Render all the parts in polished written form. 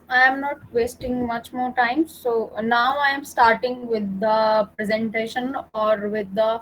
I am not wasting much more time. So now I am starting with the presentation or with the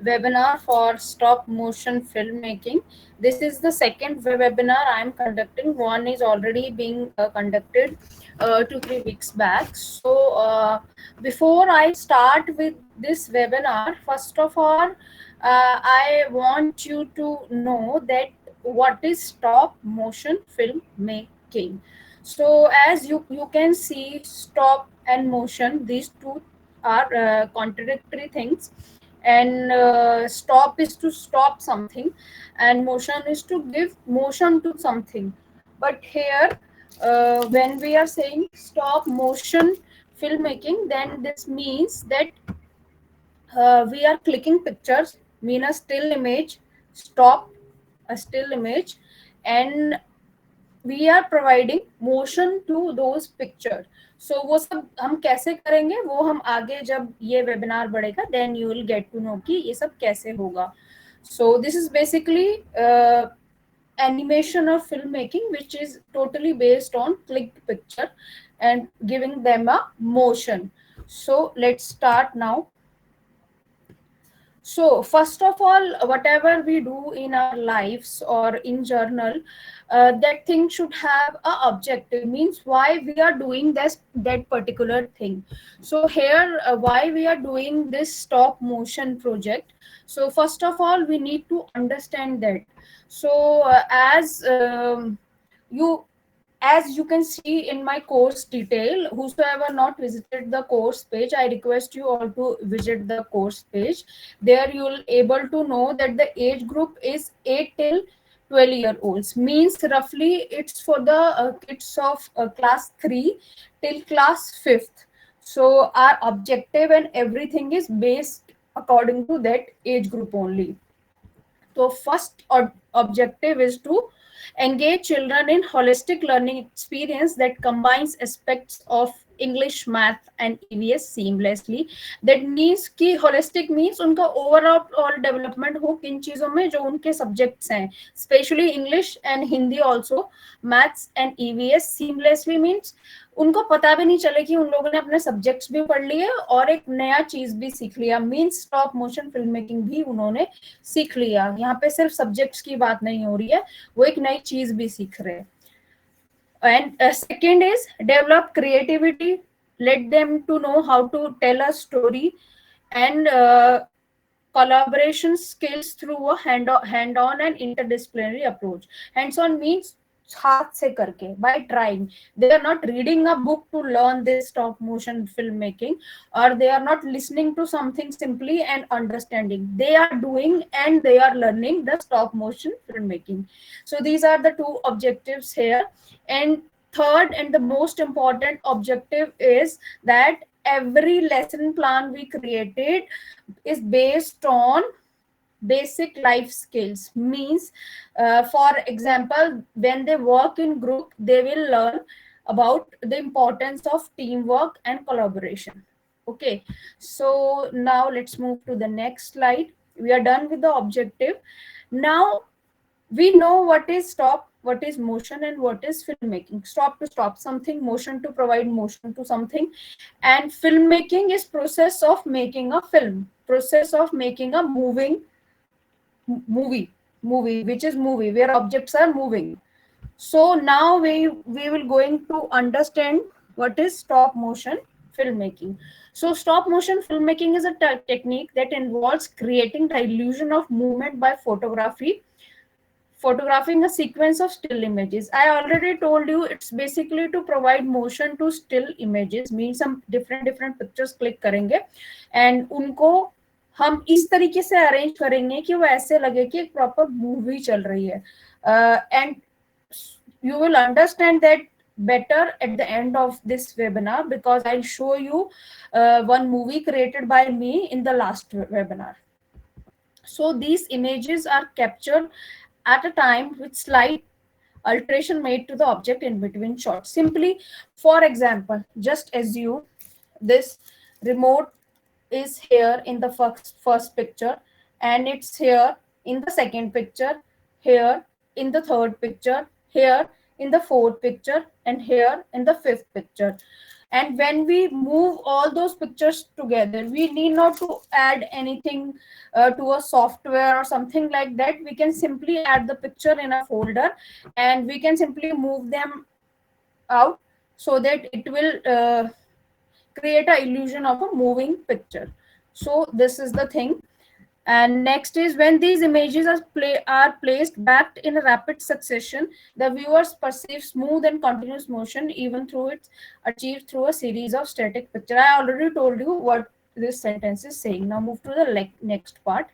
webinar for stop motion filmmaking. This is the second webinar I am conducting. One is already being conducted 2-3 weeks back. So before I start with this webinar, first of all, I want you to know that what is stop motion filmmaking. So as you can see, stop and motion, these two are contradictory things. And stop is to stop something, and motion is to give motion to something. But here, when we are saying stop motion filmmaking, then this means that we are clicking pictures, mean a still image, stop a still image, and we are providing motion to those picture. So वो सब हम कैसे करेंगे, वो हम आगे जब ये वेबिनार बढ़ेगा, then you will get to know कि ये सब कैसे होगा. So this is basically animation or filmmaking, which is totally based on clicked picture and giving them a motion. So let's start now. So first of all, whatever we do in our lives or in journal, that thing should have a objective, means why we are doing this, that particular thing. So here, why we are doing this stop motion project. So first of all, we need to understand that. So as you as you can see in my course detail, whosoever not visited the course page, I request you all to visit the course page. There you will able to know that the age group is 8 till 12-year-olds, means roughly it's for the kids of class 3 till class 5th. So our objective and everything is based according to that age group only. So first objective is to engage children in holistic learning experience that combines aspects of English, math and EVS seamlessly. That means कि holistic means उनका overall development हो किन चीजों में जो उनके subjects हैं, especially English and Hindi also, maths and EVS seamlessly means उनको पता भी नहीं चले कि उन लोगों ने अपने सब्जेक्ट्स भी पढ़ लिए और एक नया चीज भी सीख लिया, means stop motion film making भी उन्होंने सीख लिया. यहाँ पे सिर्फ सब्जेक्ट्स की बात नहीं हो रही है, वो एक नई चीज भी सीख रहे हैं. And second is develop creativity, let them to know how to tell a story, and collaboration skills through a hand-on and interdisciplinary approach. Hands-on means हाथ से करके, by trying. They are not reading a book to learn this stop motion filmmaking, or they are not listening to something simply and understanding. They are doing and they are learning the stop motion filmmaking. So these are the two objectives here. And third and the most important objective is that every lesson plan we created is based on basic life skills, means for example, when they work in group, they will learn about the importance of teamwork and collaboration. Okay, so now let's move to the next slide. We are done with the objective. Now we know what is stop, what is motion, and what is filmmaking. Stop to stop something, motion to provide motion to something, and filmmaking is process of making a film, process of making a movie which is movie where objects are moving. So now we will going to understand what is stop motion filmmaking. So stop motion filmmaking is a technique that involves creating the illusion of movement by photographing a sequence of still images. I already told you it's basically to provide motion to still images, means some different pictures click करेंगे and उनको हम इस तरीके से arrange करेंगे कि वो ऐसे लगे कि एक प्रॉपर मूवी चल रही है. And you will understand that better at the end of this webinar, because I'll show you one movie created by me in the last webinar. So these images are captured at a time with slight alteration made to the object in between shots. Simply, for example, just assume this remote is here in the first picture, and it's here in the second picture, here in the third picture, here in the fourth picture, and here in the fifth picture. And when we move all those pictures together, we need not to add anything to a software or something like that. We can simply add the picture in a folder, and we can simply move them out so that it will create a illusion of a moving picture. So this is the thing. And next is, when these images are placed back in a rapid succession, the viewers perceive smooth and continuous motion, even though it's achieved through a series of static pictures. I already told you what this sentence is saying. Now move to the next part.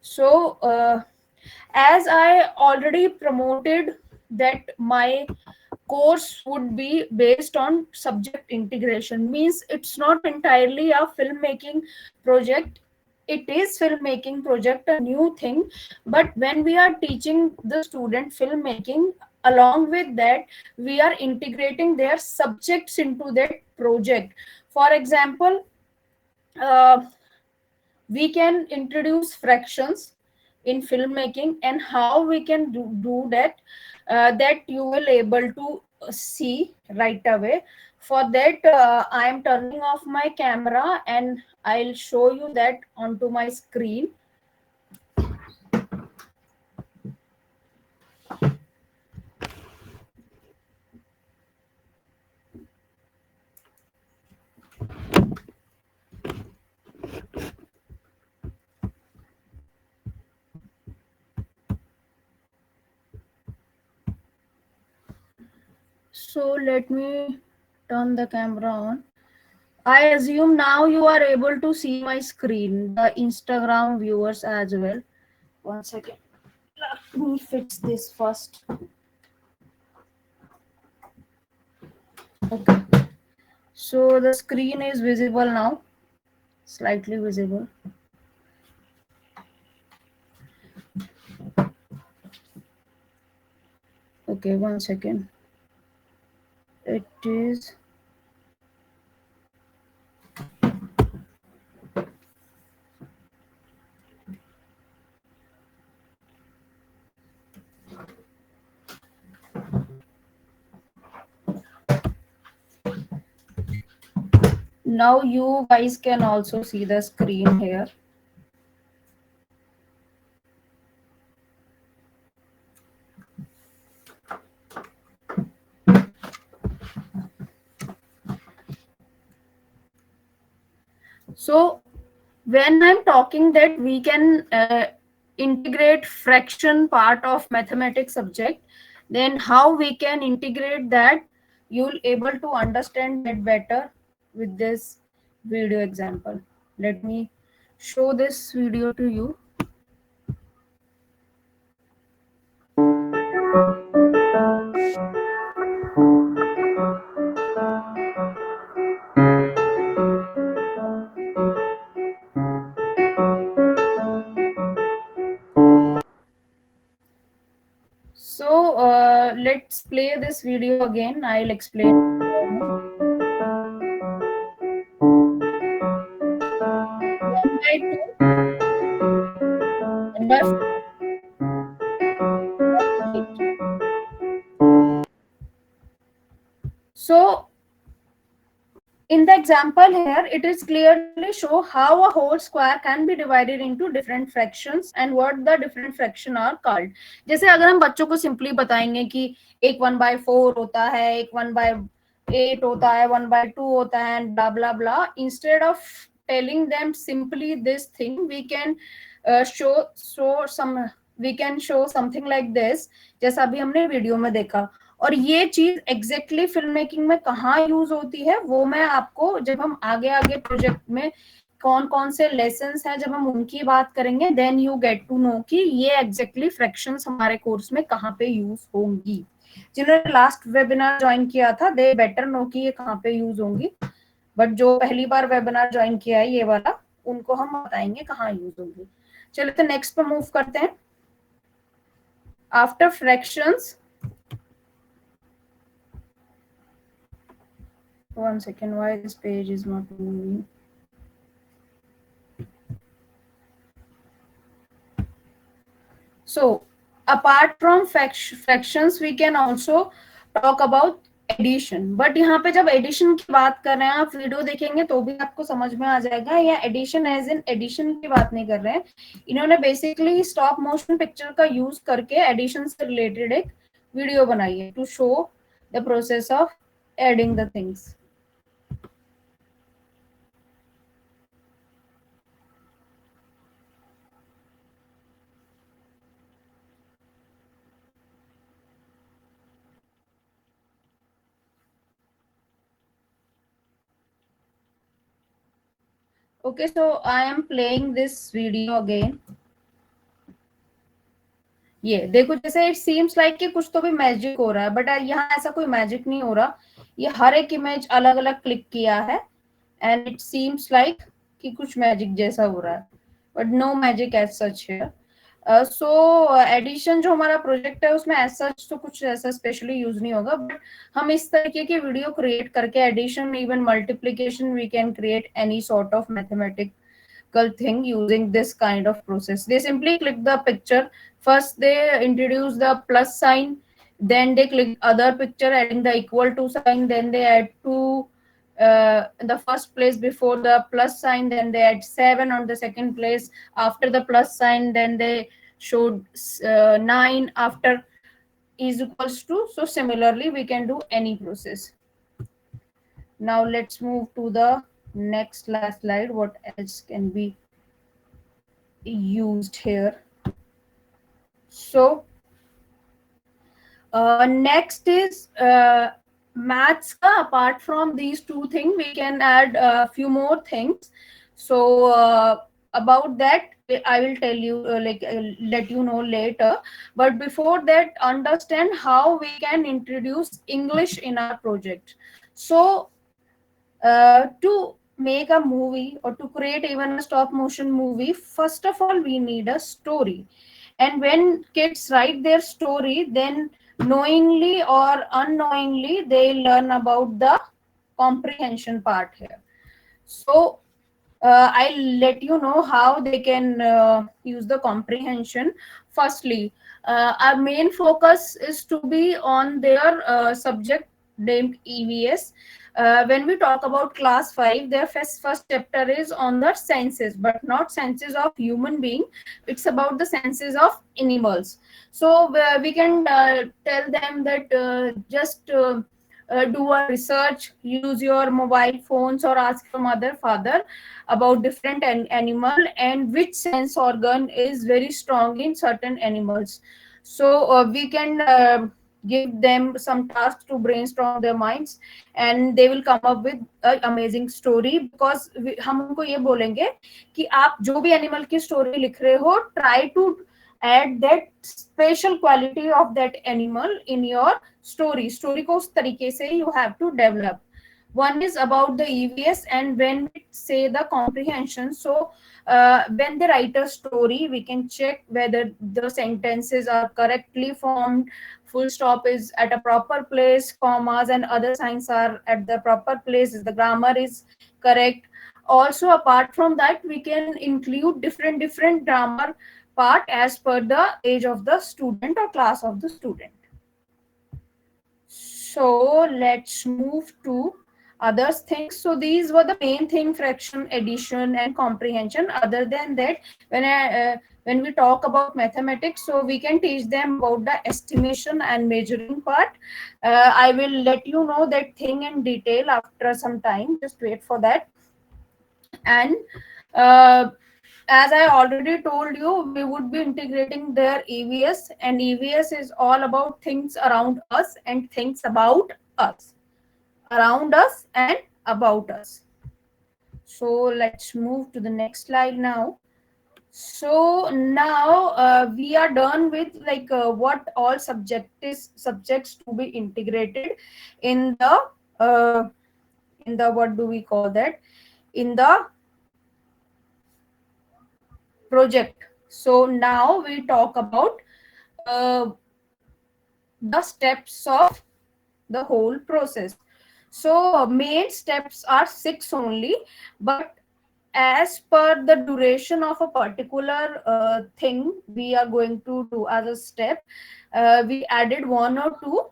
So as I already promoted that my course would be based on subject integration, means it's not entirely a filmmaking project. It is filmmaking project, a new thing, but when we are teaching the student filmmaking, along with that we are integrating their subjects into that project. For example, uh, we can introduce fractions in filmmaking, and how we can do that, that you will able to see right away. For that, I am turning off my camera and I'll show you that onto my screen. So let me turn the camera on. I assume now you are able to see my screen, the Instagram viewers as well. One second. Let me fix this first. Okay. So the screen is visible now, slightly visible. Okay, one second. It is. Now you guys can also see the screen here. So when I'm talking that we can integrate fraction part of mathematics subject, then how we can integrate that, you'll able to understand that better with this video example. Let me show this video to you. So let's play this video again. I'll explain. 1/2 and by 8. So in the example here, it is clearly show how a whole square can be divided into different fractions and what the different fraction are called. जैसे अगर हम बच्चों को simply बताएंगे कि एक 1/4 होता है, एक 1/8 होता है, 1/2 होता है, and blah blah blah. Instead of telling them simply this thing, we can show something like this, जैसा अभी हमने वीडियो में देखा. और ये चीज एग्जैक्टली फिल्म मेकिंग में कहाँ यूज होती है, वो मैं आपको जब हम आगे आगे प्रोजेक्ट में कौन कौन से लेसन्स हैं, जब हम उनकी बात करेंगे, then you get to know कि ये एग्जैक्टली फ्रैक्शंस हमारे कोर्स में कहाँ पे यूज होंगी. जिन्होंने लास्ट वेबिनार ज्वाइन किया था, दे बेटर नो कि ये कहाँ पे यूज होंगी, बट जो पहली बार वेबिनार ज्वाइन किया है ये वाला, उनको हम बताएंगे कहाँ यूज होंगी. चलो तो नेक्स्ट पे मूव करते हैं. After fractions, one second, why this page is not moving. So apart from fractions, we can also talk about addition. But यहाँ पे जब एडिशन की बात कर रहे हैं, आप वीडियो देखेंगे तो भी आपको समझ में आ जाएगा, या एडिशन एज इन एडिशन की बात नहीं कर रहे हैं. इन्होंने बेसिकली स्टॉप मोशन पिक्चर का यूज करके एडिशन से रिलेटेड एक वीडियो बनाई है to show the process of adding the things. Okay, so I am playing this video again. ये देखो, जैसे इट सीम्स लाइक कि कुछ तो भी मैजिक हो रहा है, बट यहाँ ऐसा कोई मैजिक नहीं हो रहा. ये हर एक इमेज अलग अलग क्लिक किया है एंड इट सीम्स लाइक कि कुछ मैजिक जैसा हो रहा है, but no magic as such है. सो एडिशन जो हमारा प्रोजेक्ट है उसमें एज सच तो कुछ ऐसा स्पेशली यूज नहीं होगा, बट हम इस तरीके की वीडियो क्रिएट करके addition, even multiplication, we can create any sort of mathematical thing using this kind of process. They simply click the picture. First, they introduce the plus sign. Then they click other picture, adding the equal to sign. Then they add two in the first place before the plus sign. Then they add 7 on the second place after the plus sign. Then they showed 9 after is equals to. So similarly, we can do any process. Now let's move to the next last slide. What else can be used here? So next is maths ka. Apart from these two things, we can add a few more things. So about that I will tell you, let you know later. But before that, understand how we can introduce English in our project. So to make a movie or to create even a stop motion movie, first of all we need a story. And when kids write their story, then knowingly or unknowingly they learn about the comprehension part here. So I'll let you know how they can use the comprehension. Firstly, our main focus is to be on their subject named EVS. When we talk about class 5, their first chapter is on the senses, but not senses of human being. It's about the senses of animals. So we can tell them that just do a research, use your mobile phones or ask your mother, father about different animal and which sense organ is very strong in certain animals. So we can give them some tasks to brainstorm their minds and they will come up with an amazing story. Because हम उनको ये बोलेंगे कि आप जो भी animal की story लिख रहे हो, try to add that special quality of that animal in your story. Story को उस तरीके से you have to develop. One is about the EVS, and when we say the comprehension, so when they write a story, we can check whether the sentences are correctly formed, full stop is at a proper place, commas and other signs are at the proper place, the grammar is correct. Also, apart from that, we can include different grammar part as per the age of the student or class of the student. So let's move to other things. So these were the main thing: fraction, addition and comprehension. Other than that, when we talk about mathematics, so we can teach them about the estimation and measuring part. I will let you know that thing in detail after some time. Just wait for that. And as I already told you, we would be integrating their EVS, and EVS is all about things around us and things about us, around us and about us. So let's move to the next slide now. So now we are done with what all subjects to be integrated in the what do we call that, in the project. So now we talk about uh, the steps of the whole process. So main steps are 6 only, but as per the duration of a particular thing we are going to do as a step, we added 1 or 2.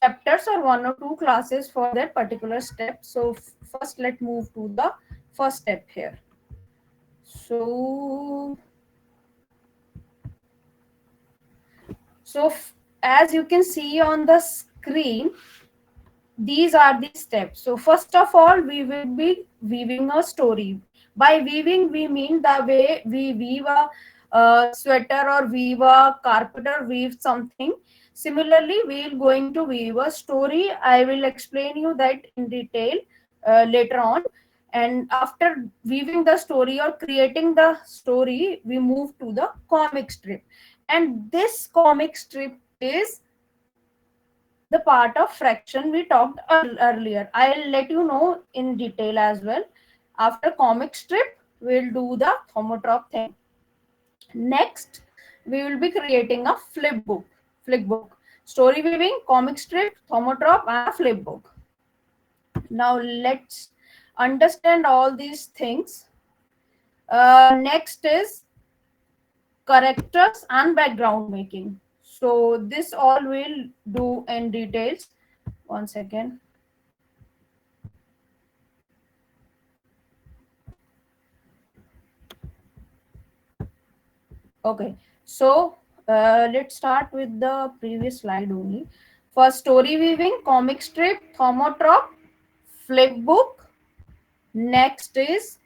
chapters or one or two classes for that particular step. So first let's move to the first step here. So as you can see on the screen, these are the steps. So first of all, we will be weaving a story. By weaving, we mean the way we weave a sweater or weave a carpet or weave something. Similarly, we are going to weave a story. I will explain you that in detail later on. And after weaving the story or creating the story, we move to the comic strip. And this comic strip is the part of fraction we talked earlier. I'll let you know in detail as well. After comic strip, we'll do the Thaumatrope thing. Next, we will be creating a flip book. Story weaving, comic strip, Thaumatrope, and a flip book. Now let's understand all these things. Next is characters and background making. So this all we'll do in details. One second. Okay, so let's start with the previous slide only. For story weaving, comic strip, Thaumatrope, flip book. Next is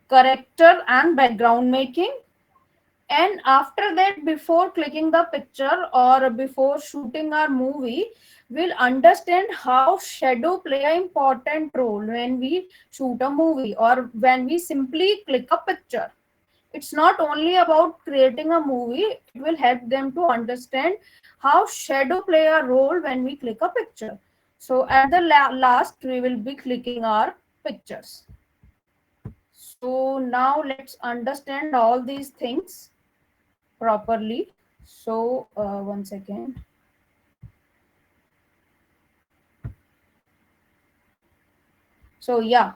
character and background making. And after that, before clicking the picture or before shooting our movie, we'll understand how shadow play an important role when we shoot a movie or when we simply click a picture. It's not only about creating a movie, it will help them to understand how shadow play a role when we click a picture. So at the last, we will be clicking our pictures. So now let's understand all these things properly. So one second. So yeah,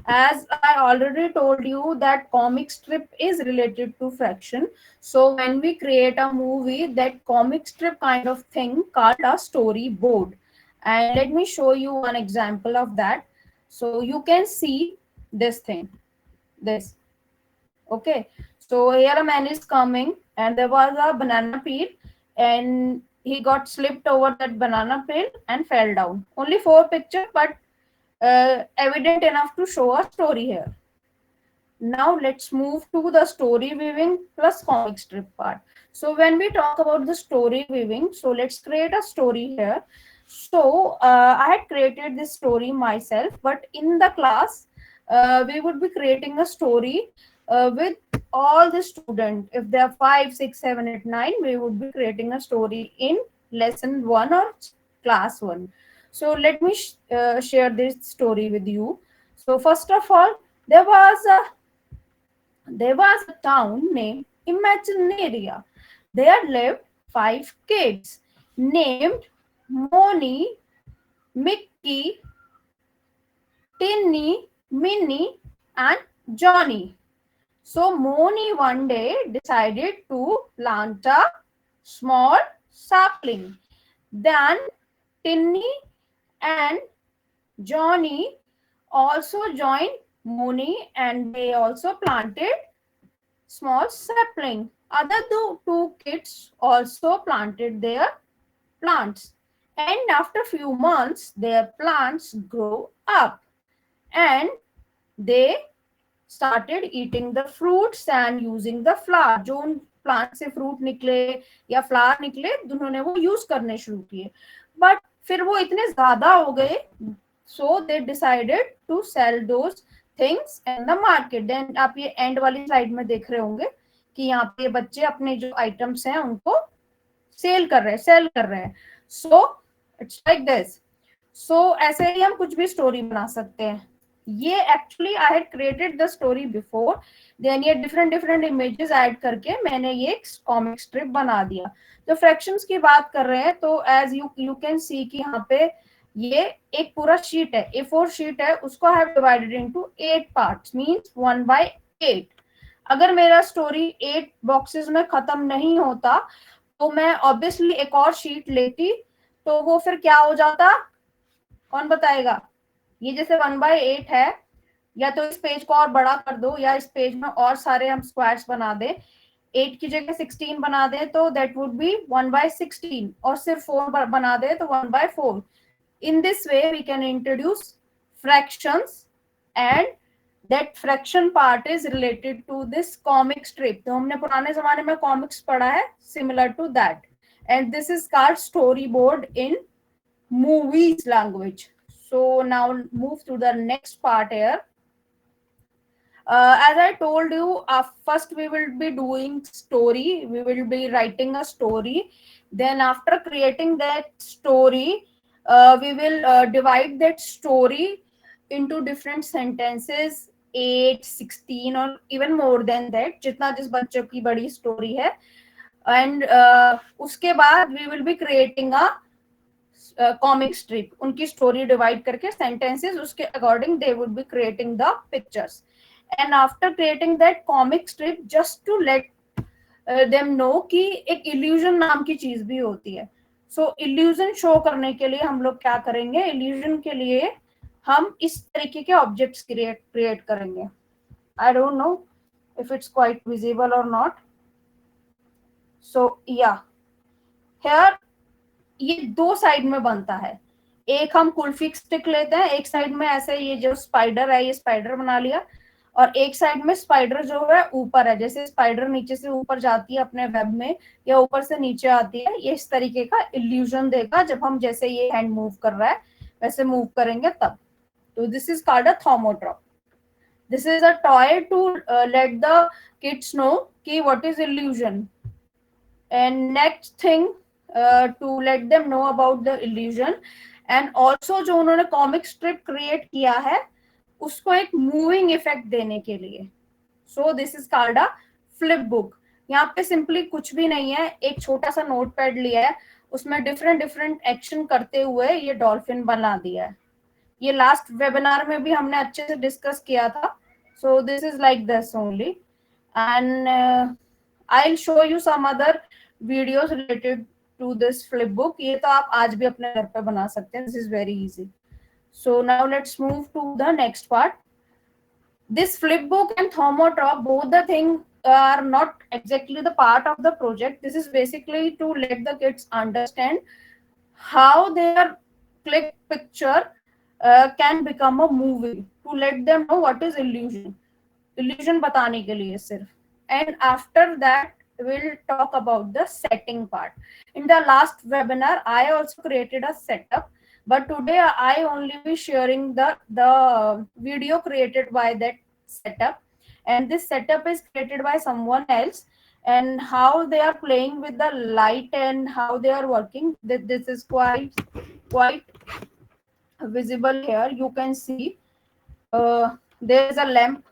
as I already told you that comic strip is related to fraction. So when we create a movie, that comic strip kind of thing called a storyboard. And let me show you one example of that. So you can see this thing, this. Okay. So here a man is coming and there was a banana peel and he got slipped over that banana peel and fell down. Only 4 pictures, but evident enough to show a story here. Now let's move to the story weaving plus comic strip part. So when we talk about the story weaving, so let's create a story here. So I had created this story myself, but in the class, we would be creating a story with all the students. If there are 5, 6, 7, 8, 9, we would be creating a story in lesson 1 or class 1. So let me share this story with you. So first of all, there was a town named Imaginaria. There lived 5 kids named Moni, Mickey, Tinny, Minnie, and Johnny. So Moni one day decided to plant a small sapling. Then Tinny and Johnny also joined Moni and they also planted small sapling. Other two kids also planted their plants. And after few months, their plants grow up and they started eating the fruits and using the flower. जो उन plant से fruit निकले या flower निकले, उन्होंने वो use करने शुरू किए. बट फिर वो इतने ज्यादा हो गए, so they decided to sell those things in the market. Then आप ये एंड वाली स्लाइड में देख रहे होंगे कि यहाँ पे बच्चे अपने जो आइटम्स हैं उनको सेल कर रहे हैं. So it's like this. So ऐसे ही हम कुछ भी स्टोरी बना सकते हैं. ये actually I had created the story before, then ये डिफरेंट इमेजेस ऐड करके मैंने ये कॉमिक स्ट्रिप बना दिया. तो फ्रैक्शंस की बात कर रहे हैं तो एज यू कैन सी कि यहाँ पे ये एक पूरा शीट है, A4 शीट है, उसको I have divided into 8 parts, means 1/8. अगर मेरा स्टोरी 8 बॉक्सेस में खत्म नहीं होता तो मैं ऑब्वियसली एक और शीट लेती तो वो फिर क्या हो जाता, कौन बताएगा? ये जैसे 1/8 है, या तो इस पेज को और बड़ा कर दो, या इस पेज में और सारे हम स्क्वायर्स बना दें, 8 की जगह 16 बना दे तो दैट वुड बी 1/16, और सिर्फ 4 बना दे तो 1/4. In this way we can introduce fractions, and that fraction part is related to this comic strip. तो हमने पुराने जमाने में कॉमिक्स पढ़ा है, similar to that, and this is called storyboard in movies language. So now move to the next part here. As I told you, first we will be doing story. We will be writing a story. Then after creating that story, we will divide that story into different sentences, 8, 16 or even more than that, जितना जिस बच्चों की बड़ी story है. And उसके बाद we will be creating a comic strip. उनकी story divide करके sentences, उसके according they would be creating the pictures. And after creating that comic strip, just to let them know कि एक illusion नाम की चीज भी होती है. So illusion show करने के लिए हम लोग क्या करेंगे, illusion के लिए हम इस तरीके के objects create करेंगे. I don't know if it's quite visible or not. So yeah, here ये दो साइड में बनता है. एक हम कुल्फी स्टिक लेते हैं, एक साइड में ऐसे ये जो स्पाइडर है ये स्पाइडर बना लिया, और एक साइड में स्पाइडर जो है ऊपर है, जैसे स्पाइडर नीचे से ऊपर जाती है अपने वेब में, या ऊपर से नीचे आती है. ये इस तरीके का इल्यूजन देगा जब हम जैसे ये हैंड मूव कर रहा है वैसे मूव करेंगे तब. तो this is called a thaumatrope. This is a toy to let the kids know कि what is illusion. And next thing to let them know about the illusion, and also जो उन्होंने कॉमिक स्ट्रिप क्रिएट किया है उसको एक moving effect देने के लिए. सो this is called a flip book. यहाँ पे सिंपली कुछ भी नहीं है, एक छोटा सा नोट पैड लिया है, उसमें डिफरेंट डिफरेंट एक्शन करते हुए ये डॉल्फिन बना दिया है. ये लास्ट वेबिनार में भी हमने अच्छे से डिस्कस किया था. So this is like this only, and I will show you some other videos related to this flip book. ये तो आप आज भी अपने घर पे बना सकते हैं. This is very easy. So now let's move to the next part. This flipbook and thermotrop, both the things are not exactly the part of the project. This is basically to let the kids understand how their click picture can become a movie, to let them know what is illusion. Illusion बताने के लिए सिर्फ. And after that we'll talk about the setting part. In the last webinar I also created a setup, but today I only be sharing the video created by that setup, and this setup is created by someone else, and how they are playing with the light and how they are working. This is quite visible here. You can see there is a lamp,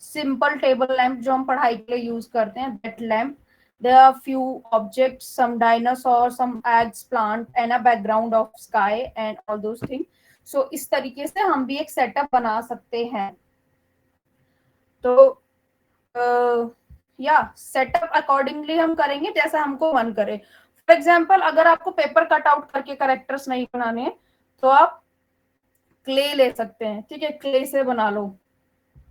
simple table lamp जो हम पढ़ाई के लिए use करते हैं, that lamp. There are few objects, some dinosaurs, some eggs, plant, and a background of sky and all those things. So इस तरीके से हम भी एक सेटअप बना सकते हैं. तो या सेटअप अकॉर्डिंगली हम करेंगे जैसा हमको मन करे. फॉर एग्जाम्पल अगर आपको पेपर कट आउट करके करेक्टर्स नहीं बनाने हैं तो आप क्ले ले सकते हैं. ठीक है, क्ले से बना लो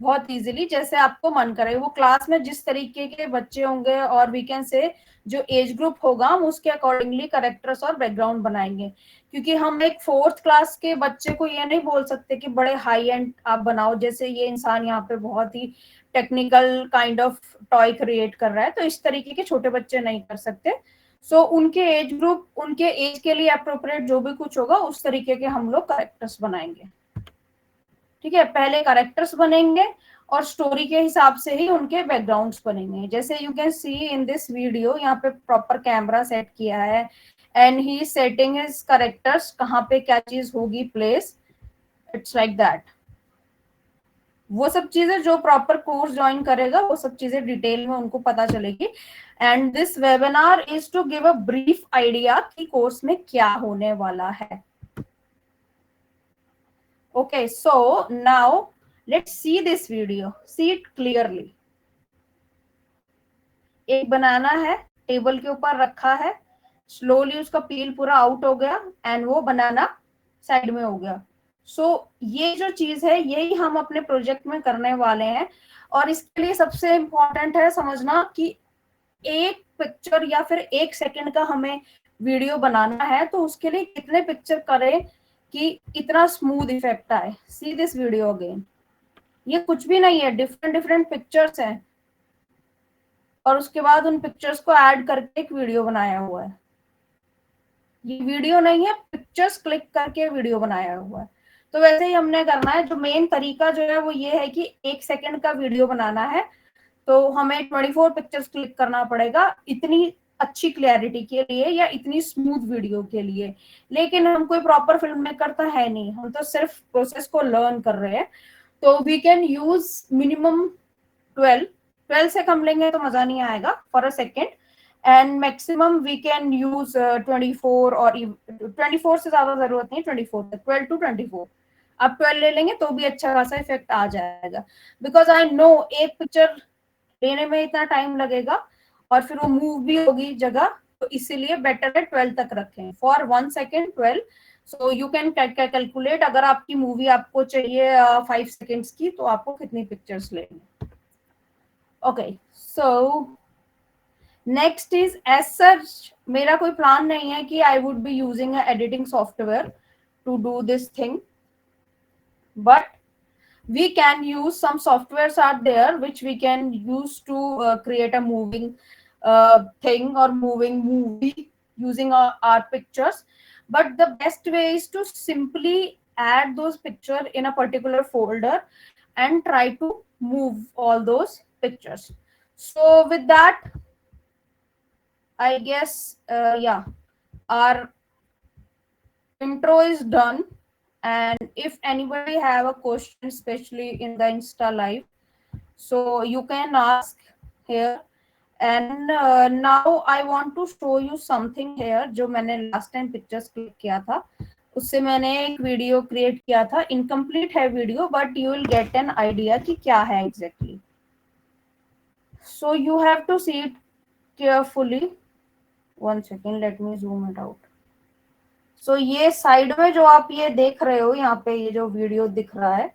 बहुत इजीली जैसे आपको मन करे. वो क्लास में जिस तरीके के बच्चे होंगे और वी कैन से जो एज ग्रुप होगा हम उसके अकॉर्डिंगली करेक्टर्स और बैकग्राउंड बनाएंगे. क्योंकि हम एक 4th क्लास के बच्चे को ये नहीं बोल सकते कि बड़े हाई एंड आप बनाओ, जैसे ये इंसान यहाँ पे बहुत ही technical kind of toy create कर रहा है, तो इस तरीके के छोटे बच्चे नहीं कर सकते. सो उनके एज ग्रुप, उनके एज के लिए अप्रोप्रिएट जो भी कुछ होगा उस तरीके के हम लोग करेक्टर्स बनाएंगे. ठीक है, पहले करेक्टर्स बनेंगे और स्टोरी के हिसाब से ही उनके बैकग्राउंड्स बनेंगे. जैसे you can see in this video, यहाँ पे प्रॉपर कैमरा सेट किया है and he is setting his characters, कहाँ पे क्या चीज होगी प्लेस. It's like that. वो सब चीजें जो प्रॉपर कोर्स ज्वाइन करेगा वो सब चीजें डिटेल में उनको पता चलेगी. And this webinar is to give a brief idea कि कोर्स में क्या होने वाला है. Okay, so now let's see this video. See it clearly. एक बनाना है टेबल के ऊपर रखा है, स्लोली उसका पील पूरा आउट हो गया एंड वो बनाना साइड में हो गया। ये जो चीज है यही हम अपने प्रोजेक्ट में करने वाले हैं। और इसके लिए सबसे इम्पोर्टेंट है समझना कि एक पिक्चर या फिर 1 सेकंड का हमें वीडियो बनाना है, तो उसके लिए कितने पिक्चर करें कि इतना स्मूथ इफेक्ट आए। सी दिस वीडियो अगेन, ये कुछ भी नहीं है, डिफरेंट डिफरेंट पिक्चर्स हैं और उसके बाद उन पिक्चर्स को ऐड करके एक वीडियो बनाया हुआ है। ये वीडियो नहीं है, पिक्चर्स क्लिक करके वीडियो बनाया हुआ है। तो वैसे ही हमने करना है। जो मेन तरीका जो है वो ये है कि 1 सेकंड का वीडियो बनाना है तो हमें 24 पिक्चर्स क्लिक करना पड़ेगा इतनी अच्छी क्लैरिटी के लिए या इतनी स्मूथ वीडियो के लिए। लेकिन हम कोई प्रॉपर फिल्म मेकर तो है नहीं, हम तो सिर्फ प्रोसेस को लर्न कर रहे हैं। तो वी कैन यूज मिनिमम 12 से कम लेंगे तो मजा नहीं आएगा for a second, and maximum we can use 24 और 24 से ज्यादा जरूरत नहीं, 24 तक, 12 to 24। आप 12 ले लेंगे तो भी अच्छा खासा इफेक्ट आ जाएगा। बिकॉज आई नो एक पिक्चर लेने में इतना टाइम लगेगा और फिर वो मूव भी होगी जगह, तो इसीलिए बेटर है 12 तक रखें। For 1 second 12। So you can calculate, अगर आपकी मूवी आपको चाहिए 5 सेकेंड्स की तो आपको कितनी पिक्चर्स लेनी। Okay, so next is as such मेरा कोई प्लान नहीं है कि I would be using editing software to do this thing, but we can use some softwares out there which we can use to create a moving thing or moving movie using our pictures. But the best way is to simply add those pictures in a particular folder and try to move all those pictures. So with that, I guess yeah, our intro is done. And if anybody have a question, especially in the Insta live, so you can ask here. And now I want to show you something here जो मैंने last time pictures click किया था, उससे मैंने एक video create किया था। Incomplete है video, but you will get an idea कि क्या है exactly. So you have to see it carefully. 1 second, let me zoom it out. So ये साइड में जो आप ये देख रहे हो, यहाँ पे ये जो वीडियो दिख रहा है,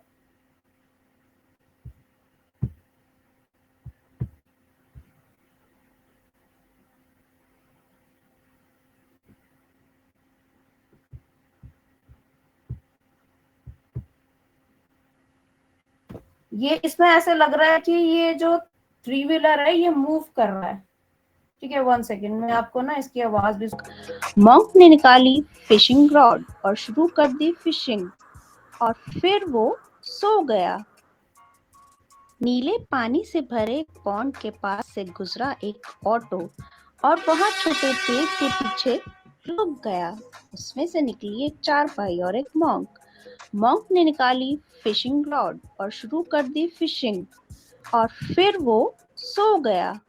ये इसमें ऐसे लग रहा है कि ये जो 3 व्हीलर है ये मूव कर रहा है। ठीक है, 1 सेकेंड, मैं आपको ना इसकी आवाज भी। मॉन्क ने निकाली फिशिंग रॉड और शुरू कर दी फिशिंग, और फिर वो सो गया। नीले पानी से भरे पॉन्ड के पास से गुजरा एक ऑटो और बहुत छोटे पेड़ के पीछे रुक गया। उसमें से निकली एक चारपाई और एक मॉन्क। मॉन्क ने निकाली फिशिंग रॉड और शुरू कर दी फिशिंग, और फिर वो सो गया।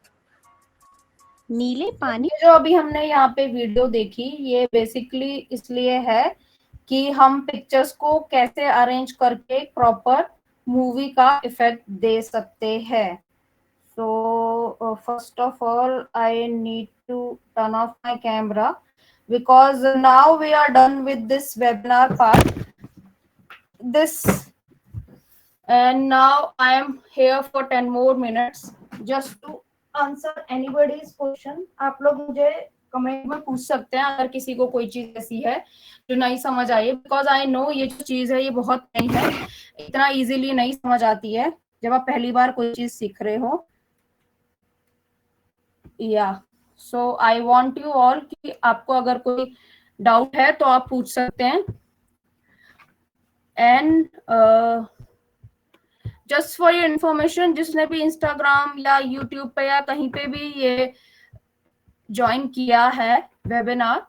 नीले पानी जो अभी हमने यहाँ पे वीडियो देखी, ये बेसिकली इसलिए है कि हम पिक्चर्स को कैसे अरेंज करके प्रॉपर मूवी का इफेक्ट दे सकते हैं। So first of all I need to turn off my camera because now we are done with this webinar part, this, and now I am here for 10 more minutes just to answer anybody's question. आप लोग मुझे comment में पूछ सकते हैं अगर किसी को कोई चीज ऐसी है जो नहीं समझ आई है, बिकॉज आई नो ये जो चीज है ये बहुत नई है, इतना इजीली नहीं समझ आती है जब आप पहली बार कोई चीज सीख रहे हो। या सो आई वांट यू ऑल कि आपको अगर कोई डाउट है तो आप पूछ सकते हैं। And just for your information, जिसने भी इंस्टाग्राम या यूट्यूब पे या कहीं पे भी ये ज्वाइन किया है वेबिनार,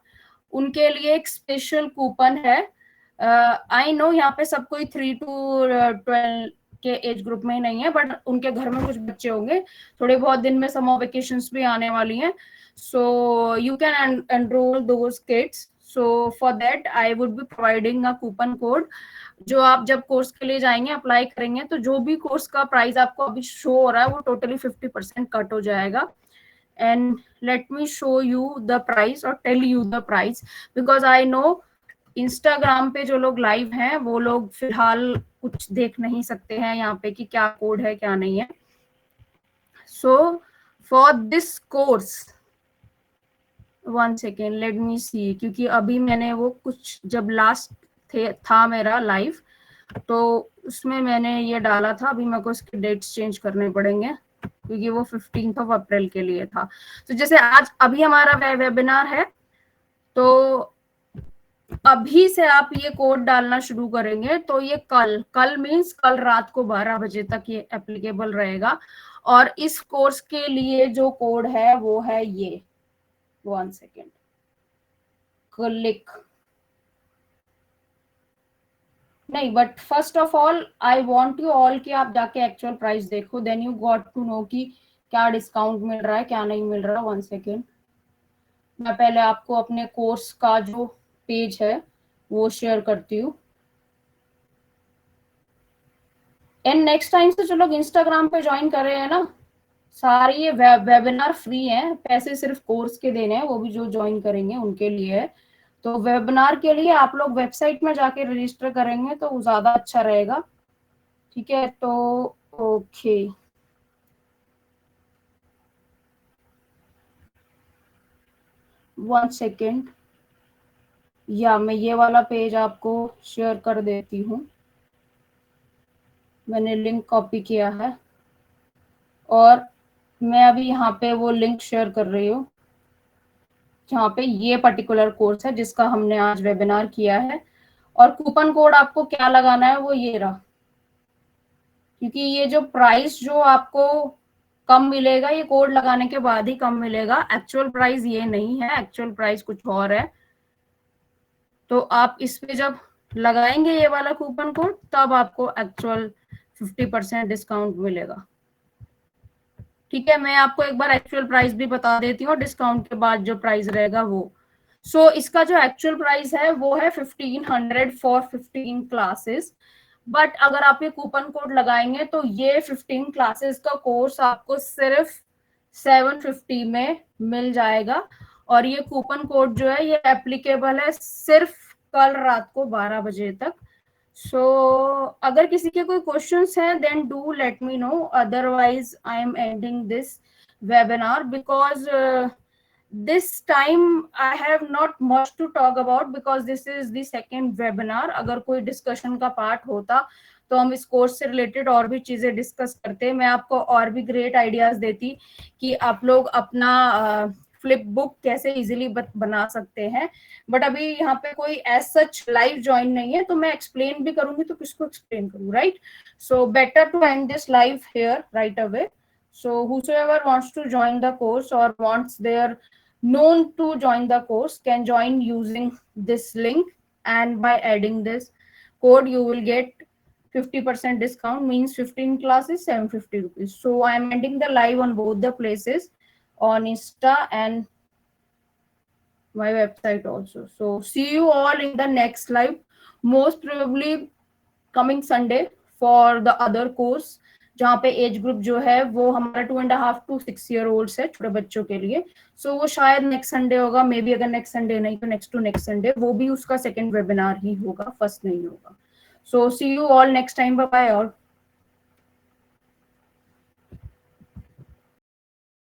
उनके लिए एक स्पेशल कूपन है। आई नो यहाँ पे सब कोई 3 to 12 के एज ग्रुप में ही नहीं है, बट उनके घर में कुछ बच्चे होंगे, थोड़े बहुत दिन में समर वेकेशंस भी आने वाली हैं, so you can enrol those kids. So for that I would be providing a coupon code, जो आप जब कोर्स के लिए जाएंगे अप्लाई करेंगे तो जो भी कोर्स का प्राइस आपको अभी शो हो रहा है वो टोटली 50% कट हो जाएगा। and let me show you the price or tell you the price, because I know Instagram पे जो लोग लाइव हैं वो लोग फिलहाल कुछ देख नहीं सकते हैं यहाँ पे कि क्या कोड है क्या नहीं है. So for this course, one second let me see, क्योंकि अभी मैंने वो कुछ जब लास्ट था मेरा लाइव तो उसमें मैंने ये डाला था. अभी मेरे को इसके डेट्स चेंज करने पड़ेंगे क्योंकि वो 15 अप्रैल के लिए था. तो जैसे आज अभी हमारा वेबिनार है तो अभी से आप ये कोड डालना शुरू करेंगे तो ये कल मीन्स कल रात को 12 बजे तक ये एप्लीकेबल रहेगा. और इस कोर्स के लिए जो कोड है वो है ये, वन सेकेंड, क्लिक नहीं, but first of all I want you all कि आप जाके एक्चुअल प्राइस देखो, then you got to know कि क्या डिस्काउंट मिल रहा है क्या नहीं मिल रहा. वन सेकेंड, मैं पहले आपको अपने कोर्स का जो पेज है वो शेयर करती हूँ. एंड नेक्स्ट टाइम से जो लोग इंस्टाग्राम पे ज्वाइन कर रहे हैं ना, सारे ये वेबिनार फ्री हैं, पैसे सिर्फ कोर्स के देने हैं, वो भी जो ज्वाइन करेंगे उनके लिए है. तो वेबिनार के लिए आप लोग वेबसाइट में जाके रजिस्टर करेंगे तो ज्यादा अच्छा रहेगा. ठीक है, तो ओके, वन सेकेंड, या मैं ये वाला पेज आपको शेयर कर देती हूँ. मैंने लिंक कॉपी किया है और मैं अभी यहाँ पे वो लिंक शेयर कर रही हूँ जहाँ पे ये पर्टिकुलर कोर्स है जिसका हमने आज वेबिनार किया है. और कूपन कोड आपको क्या लगाना है वो ये रहा, क्योंकि ये जो प्राइस जो आपको कम मिलेगा ये कोड लगाने के बाद ही कम मिलेगा. एक्चुअल प्राइस ये नहीं है, एक्चुअल प्राइस कुछ और है. तो आप इस पे जब लगाएंगे ये वाला कूपन कोड तब आपको एक्चुअल 50% डिस्काउंट मिलेगा. ठीक है, मैं आपको एक बार एक्चुअल प्राइस भी बता देती हूँ, डिस्काउंट के बाद जो प्राइस रहेगा वो. सो इसका जो एक्चुअल प्राइस है वो है 1500 फॉर 15 क्लासेस. बट अगर आप ये कूपन कोड लगाएंगे तो ये 15 क्लासेस का कोर्स आपको सिर्फ 750 में मिल जाएगा. और ये कूपन कोड जो है ये एप्लीकेबल है सिर्फ कल रात को 12 बजे तक. सो अगर किसी के कोई क्वेश्चंस हैं then do let me know, otherwise I am ending this webinar because this time I have not much to talk about because this is the second webinar. अगर कोई डिस्कशन का पार्ट होता तो हम इस कोर्स से related और भी चीजें डिस्कस करते. मैं आपको और भी ग्रेट आइडियाज देती कि आप लोग अपना फ्लिप बुक कैसे इजीली बना सकते हैं. बट अभी यहाँ पे कोई एज सच लाइव ज्वाइन नहीं है तो मैं एक्सप्लेन भी करूंगी तो किसको एक्सप्लेन करूँ, right? So better to end this live here right away. So whosoever wants to join the course or wants their known to join the course can join using this link, and by adding this code you will get 50% discount, means 15 classes 750 rupees. So I am ending the live on both the places, on Insta and my website also. So see you all in the next live, most probably coming Sunday for the other course जहाँ पे age group जो है वो हमारा 2.5 to 6 year olds है, छोटे बच्चों के लिए. सो वो शायद नेक्स्ट संडे होगा, मे बी अगर नेक्स्ट संडे नहीं तो नेक्स्ट टू नेक्स्ट संडे, वो भी उसका सेकंड वेबिनार ही होगा, फर्स्ट नहीं होगा. So see you all next time, bye bye. और